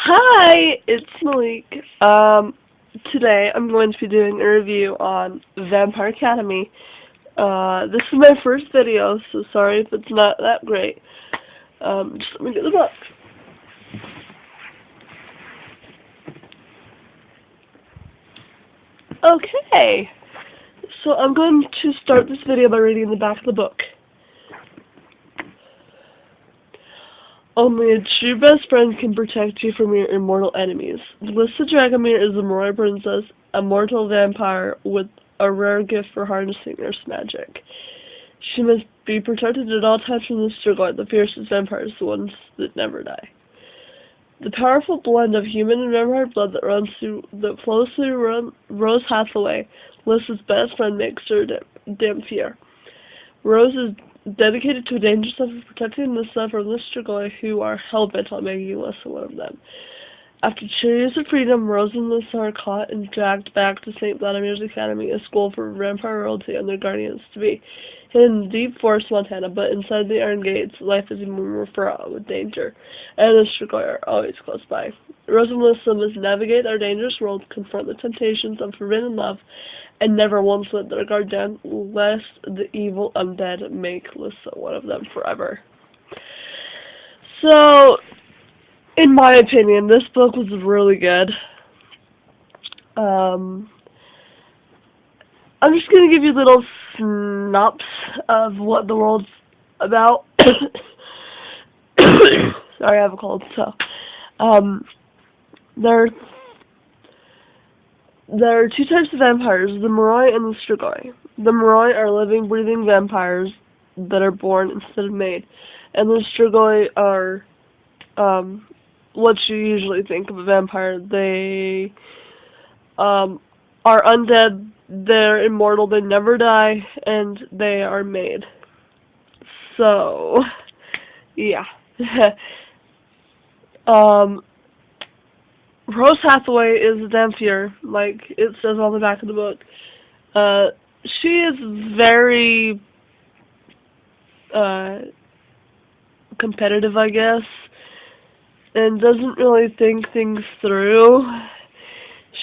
Hi, it's Malik. Today I'm going to be doing a review on Vampire Academy. This is my first video, so sorry if it's not that great. Just let me get the book. Okay, so I'm going to start this video by reading the back of the book. Only a true best friend can protect you from your immortal enemies. Lissa Dragomir is a Moroi princess, a mortal vampire with a rare gift for harnessing Earth's magic. She must be protected at all times from the Strigoi, the fiercest vampires, the ones that never die. The powerful blend of human and vampire blood that flows through Rose Hathaway, Lissa's best friend, makes her Dampier. Rose is dedicated to a dangerous life of protecting Lissa from the Strigoi, who are hell-bent on making Lissa one of them. After 2 years of freedom, Rose and Lissa are caught and dragged back to St. Vladimir's Academy, a school for vampire royalty and their guardians-to-be, hidden in deep forest, Montana. But inside the iron gates, life is more fraught with danger, and the Strigoi are always close by. Rose and Lissa must navigate our dangerous world, confront the temptations of forbidden love, and never once let their guard down, lest the evil undead make Lissa one of them forever. So, in my opinion, this book was really good. I'm just going to give you a little synopsis of what the world's about. Sorry, I have a cold. So, there are two types of vampires, the Moroi and the Strigoi. The Moroi are living, breathing vampires that are born instead of made. And the Strigoi are what you usually think of a vampire. They are undead, they're immortal, they never die, and they are made. So, yeah. Rose Hathaway is a Dampier, like it says on the back of the book. She is very competitive, I guess, and doesn't really think things through.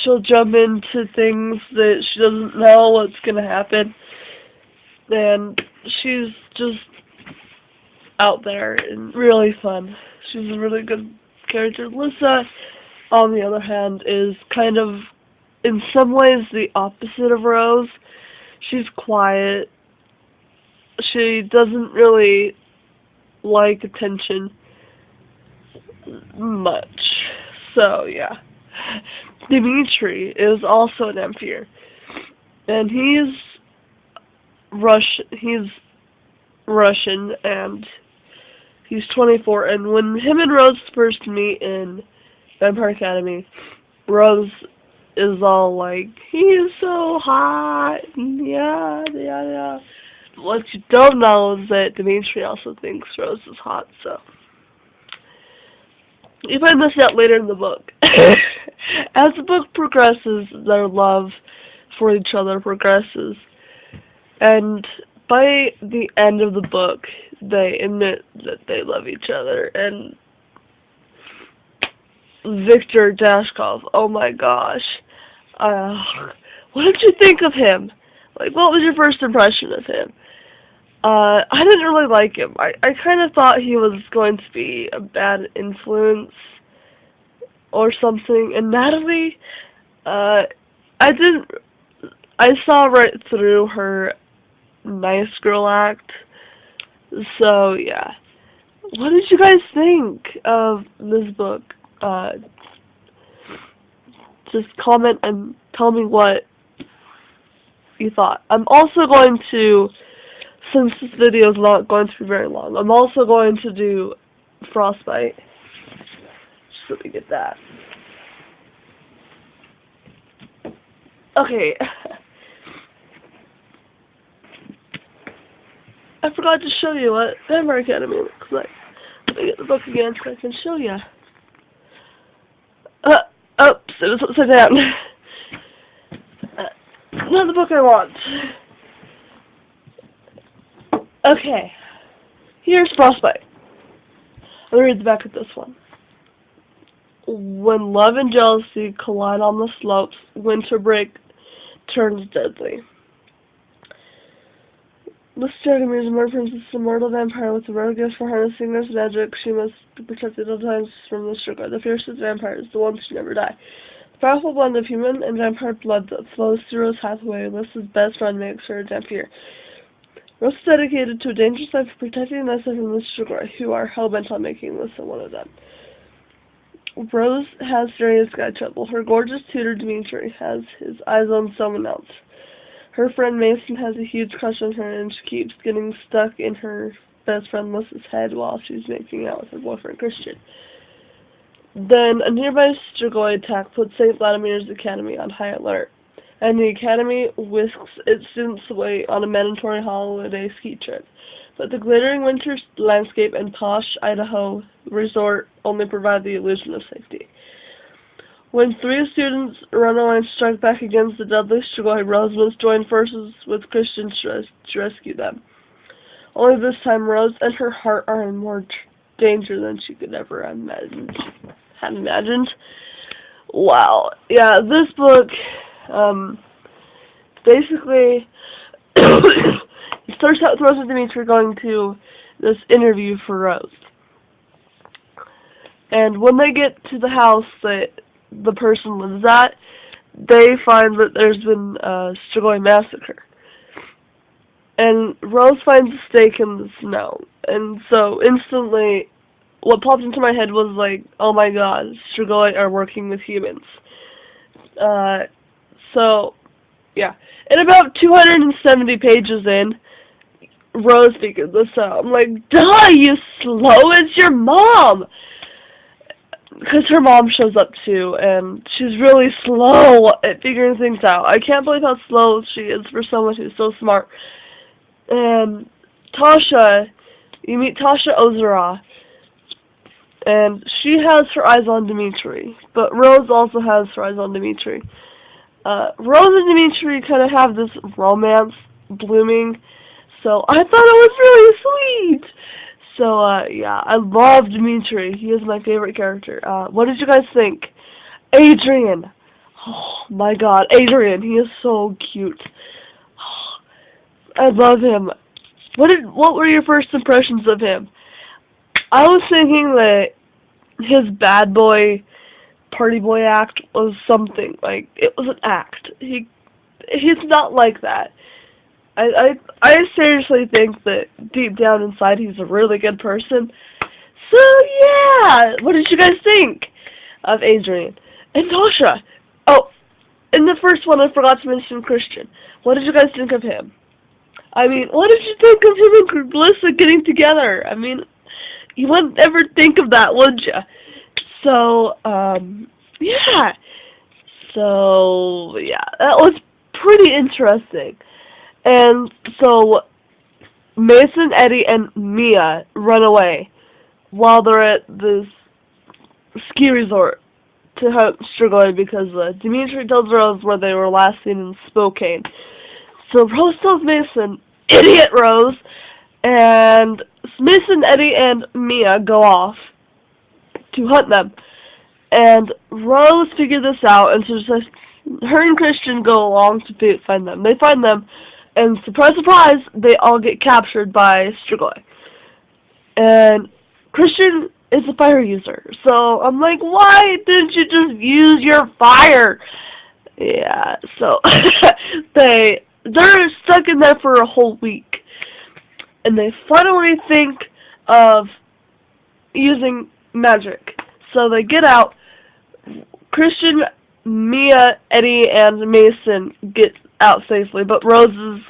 She'll jump into things that she doesn't know what's gonna happen, and she's just out there and really fun. She's a really good character. Lissa, on the other hand, is kind of, in some ways, the opposite of Rose. She's quiet. She doesn't really like attention much. So, yeah. Dimitri is also an Dampier. And he's Russian, and he's 24. And when him and Rose first meet in Vampire Academy, Rose is all like, he's so hot, yeah. What you don't know is that Dimitri also thinks Rose is hot, so you find this out later in the book. As the book progresses, their love for each other progresses, and by the end of the book, they admit that they love each other. And Victor Dashkov, oh my gosh, what did you think of him? Like, what was your first impression of him? I didn't really like him. I kind of thought he was going to be a bad influence or something. And Natalie, I saw right through her nice girl act. So, yeah. What did you guys think of this book? Just comment and tell me what you thought. I'm also going to, since this video is not going to be very long, I'm also going to do Frostbite. Just let me get that. Okay. I forgot to show you what Vampire Academy looks like. Let me get the book again so I can show you. Oops, it was upside down. Not the book I want. Okay, here's Frostbite. Let me read the back of this one. When love and jealousy collide on the slopes, winter break turns deadly. This Dragomir is a murder princess, a mortal vampire with a rare gift for harnessing this magic. She must be protected at all times from the sugar. The fiercest vampires, the ones who never die. The powerful blend of human and vampire blood that flows through Rose Hathaway, Alyssa's best friend, makes her a vampire. Rose is dedicated to a dangerous life of protecting Alyssa from the sugar, who are hell-bent on making Alyssa one of them. Rose has serious guy trouble. Her gorgeous tutor, Dimitri, has his eyes on someone else. Her friend Mason has a huge crush on her, and she keeps getting stuck in her best friend Alyssa's head while she's making out with her boyfriend Christian. Then a nearby Strigoi attack puts St. Vladimir's Academy on high alert, and the Academy whisks its students away on a mandatory holiday ski trip. But the glittering winter landscape and posh Idaho resort only provide the illusion of safety. When 3 students run away and strike back against the deadly Strigoi, Rose must join forces with Christian to rescue them. Only this time, Rose and her heart are in more danger than she could ever have imagined. Wow. Yeah, this book, basically, it starts out with Rose and Dimitri going to this interview for Rose. And when they get to the house that the person lives at, they find that there's been a Strigoi massacre. And Rose finds a stake in the snow. And so instantly, what popped into my head was like, oh my god, Strigoi are working with humans. So, yeah. And about 270 pages in, Rose figured this out. I'm like, duh, you slow as your mom! Because her mom shows up too, and she's really slow at figuring things out. I can't believe how slow she is for someone who's so smart. And Tasha, you meet Tasha Ozora, and she has her eyes on Dimitri, but Rose also has her eyes on Dimitri. Rose and Dimitri kind of have this romance blooming, so I thought it was really sweet. So, yeah, I love Dimitri. He is my favorite character. What did you guys think? Adrian. Oh, my God. Adrian, he is so cute. I love him. What were your first impressions of him? I was thinking that his bad boy, party boy act was something. Like, it was an act. He's not like that. I seriously think that deep down inside he's a really good person. So yeah, what did you guys think of Adrian and Tasha? Oh, in the first one I forgot to mention Christian. What did you guys think of him? I mean, what did you think of him and Melissa getting together? I mean, you wouldn't ever think of that, would you? So yeah. So yeah, that was pretty interesting. And so Mason, Eddie, and Mia run away while they're at this ski resort to hunt Strigoi because Dimitri tells Rose where they were last seen in Spokane. So Rose tells Mason, idiot Rose, and Mason, Eddie, and Mia go off to hunt them. And Rose figured this out, and so just her and Christian go along to find them. They find them. And surprise, surprise, they all get captured by Strigoi. And Christian is a fire user. So I'm like, why didn't you just use your fire? Yeah, so they're stuck in there for a whole week. And they finally think of using magic. So they get out. Christian, Mia, Eddie, and Mason get out safely, but Rose is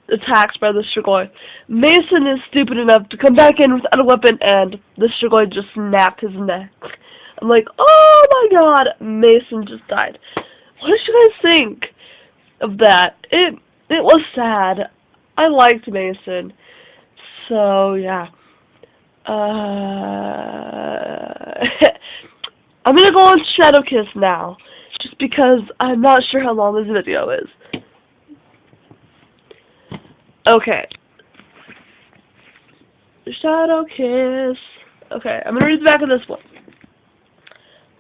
attacked by the Strigoi. Mason is stupid enough to come back in without a weapon, and the Strigoi just snapped his neck. I'm like, oh my god, Mason just died. What did you guys think of that? It was sad. I liked Mason. So, yeah. I'm gonna go on Shadow Kiss now, just because I'm not sure how long this video is. Okay. Shadow Kiss. Okay, I'm gonna read the back of this one.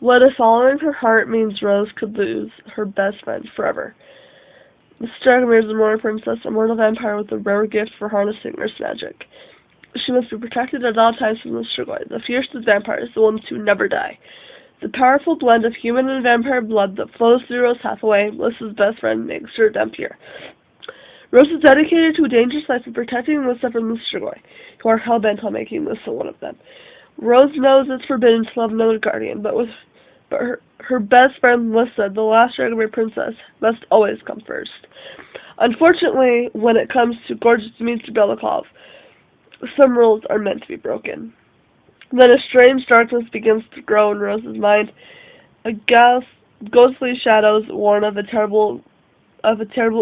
What if following her heart means Rose could lose her best friend forever? Miss Dragomir is a mortal princess, a mortal vampire with a rare gift for harnessing earth's magic. She must be protected at all times from the Strigoi, the fiercest vampires, the ones who never die. The powerful blend of human and vampire blood that flows through Rose Hathaway, Lissa's best friend, makes her attempt here. Rose is dedicated to a dangerous life of protecting Lissa from the Strigoi, who are hell-bent on making Lissa one of them. Rose knows it's forbidden to love another guardian, but her best friend Lissa, the last Dragomir princess, must always come first. Unfortunately, when it comes to gorgeous Dmitry Belikov, some rules are meant to be broken. Then a strange darkness begins to grow in Rose's mind. Ghostly shadows warn of a terrible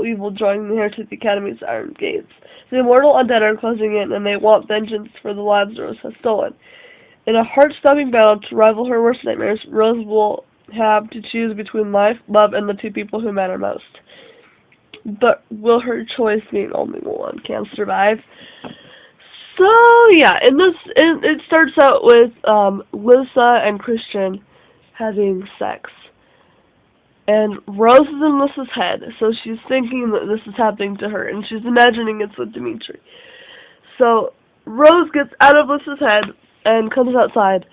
evil drawing near to the Academy's iron gates. The immortal undead are closing in, and they want vengeance for the lives Rose has stolen. In a heart-stopping battle to rival her worst nightmares, Rose will have to choose between life, love, and the two people who matter most. But will her choice, being only one, can survive? So yeah, it starts out with Lissa and Christian having sex, and Rose is in Lissa's head, so she's thinking that this is happening to her, and she's imagining it's with Dmitry. So Rose gets out of Lissa's head and comes outside,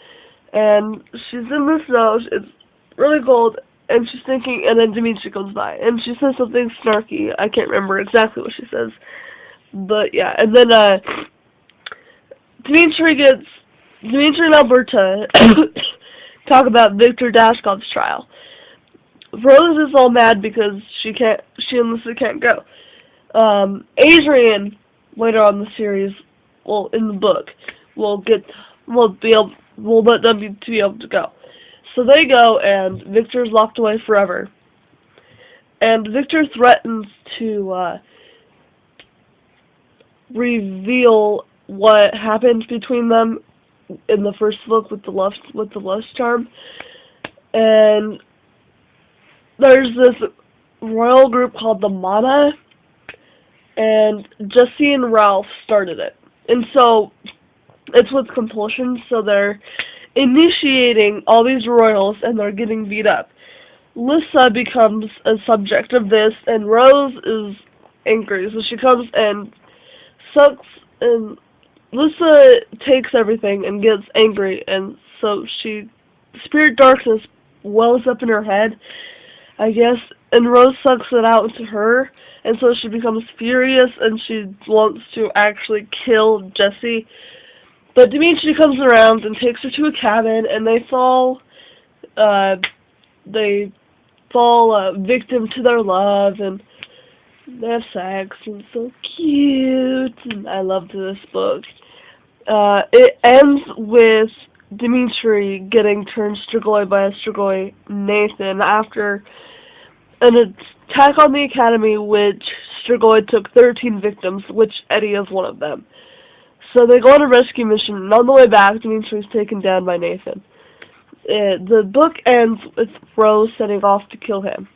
and she's in the snow. It's really cold, and she's thinking, and then Dmitry comes by, and she says something snarky. I can't remember exactly what she says, but yeah, and then Dmitry and Alberta talk about Victor Dashkov's trial. Rose is all mad because she and Lissa can't go. Adrian, later on in the series, well, in the book, will let them be able to go. So they go, and Victor's locked away forever. And Victor threatens to reveal what happened between them in the first book with the lust charm. And there's this royal group called the Mana, and Jesse and Ralph started it. And so it's with compulsion, so they're initiating all these royals, and they're getting beat up. Lissa becomes a subject of this, and Rose is angry, so she comes and sucks, and Lissa takes everything and gets angry, and so spirit darkness wells up in her head, I guess, and Rose sucks it out into her, and so she becomes furious, and she wants to actually kill Jesse. But Dmitry comes around and takes her to a cabin, and they fall victim to their love, and they have sex, and it's so cute, and I loved this book. It ends with Dmitry getting turned Strigoi by a Strigoi, Nathan, after an attack on the Academy, which Strigoi took 13 victims, which Eddie is one of them. So they go on a rescue mission, and on the way back, Dmitry is taken down by Nathan. The book ends with Rose setting off to kill him.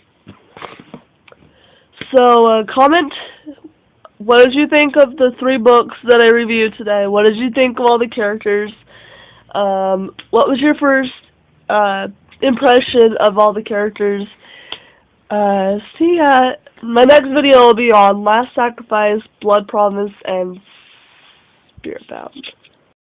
So, comment, what did you think of the 3 books that I reviewed today? What did you think of all the characters? What was your first impression of all the characters? See ya. My next video will be on Last Sacrifice, Blood Promise, and Spiritbound.